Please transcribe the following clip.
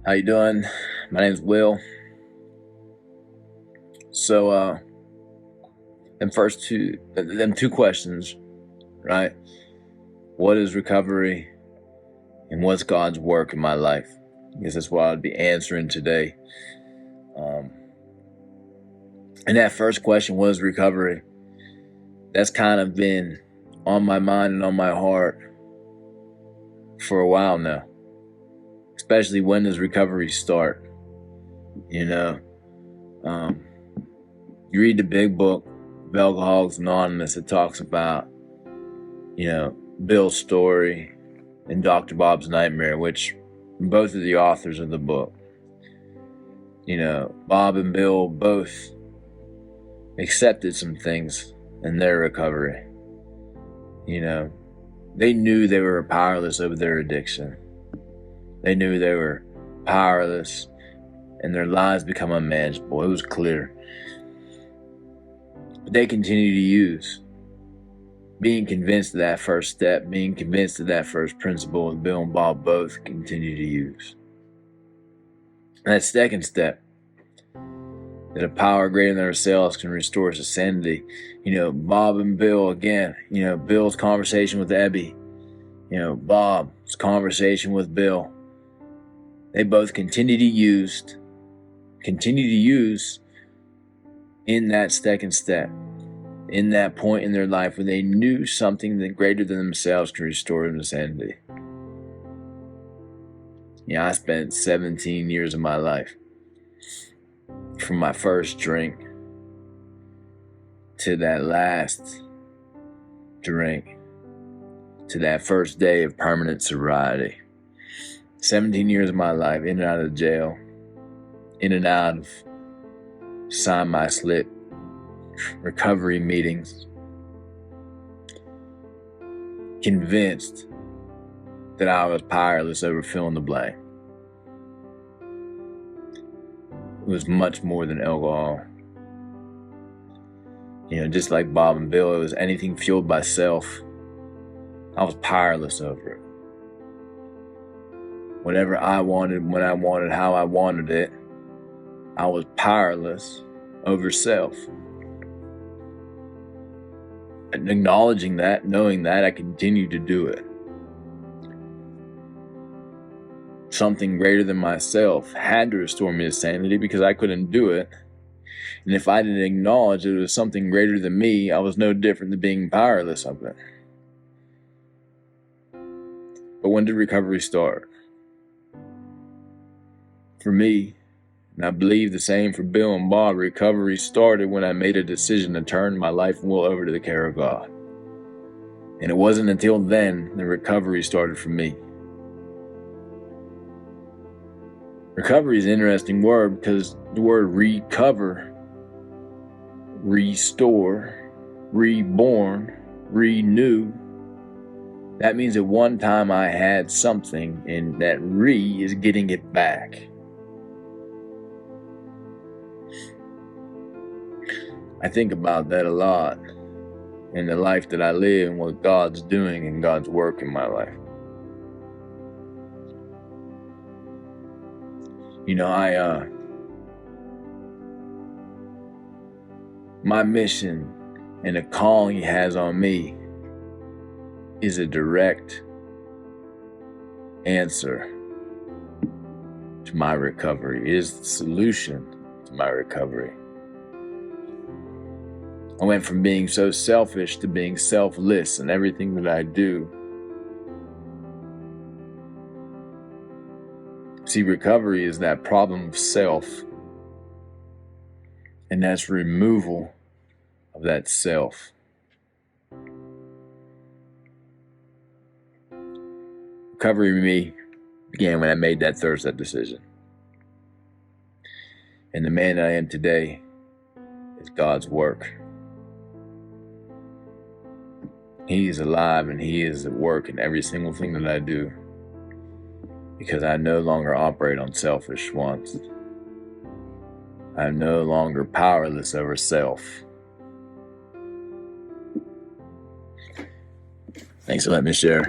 How you doing? My name's Will. So, them two questions, right? What is recovery, and what's God's work in my life? I guess that's what I'd be answering today. And that first question, what is recovery? That's kind of been on my mind and on my heart for a while now. Especially, when does recovery start? You read the big book of Alcoholics Anonymous. It talks about, Bill's story and Dr. Bob's nightmare, which both are the authors of the book. Bob and Bill both accepted some things in their recovery. They knew they were powerless over their addiction. They knew they were powerless and their lives become unmanageable. It was clear. But they continued to use. Being convinced of that first step, being convinced of that first principle, and Bill and Bob both continue to use. And that second step, that a power greater than ourselves can restore us to sanity. Bob and Bill again, Bill's conversation with Ebby, Bob's conversation with Bill. They both continue to use in that second step, in that point in their life where they knew something that greater than themselves could restore them to sanity. I spent 17 years of my life, from my first drink to that last drink to that first day of permanent sobriety. 17 years of my life, in and out of jail, in and out of sign my slip, recovery meetings, convinced that I was powerless over fill in the blank. It was much more than alcohol. Just like Bob and Bill, it was anything fueled by self. I was powerless over it. Whatever I wanted, when I wanted, how I wanted it, I was powerless over self. And acknowledging that, knowing that, I continued to do it. Something greater than myself had to restore me to sanity because I couldn't do it. And if I didn't acknowledge that it was something greater than me, I was no different than being powerless of it. But when did recovery start? For me, and I believe the same for Bill and Bob, recovery started when I made a decision to turn my life and will over to the care of God. And it wasn't until then that recovery started for me. Recovery is an interesting word because the word recover, restore, reborn, renew, that means at one time I had something, and that is getting it back. I think about that a lot in the life that I live and what God's doing and God's work in my life. My mission and the calling He has on me is a direct answer to my recovery. It is the solution to my recovery. I went from being so selfish to being selfless in everything that I do. See, recovery is that problem of self, and that's removal of that self. Recovery for me began when I made that third step decision. And the man that I am today is God's work. He is alive and He is at work in every single thing that I do, because I no longer operate on selfish wants. I'm no longer powerless over self. Thanks for letting me share.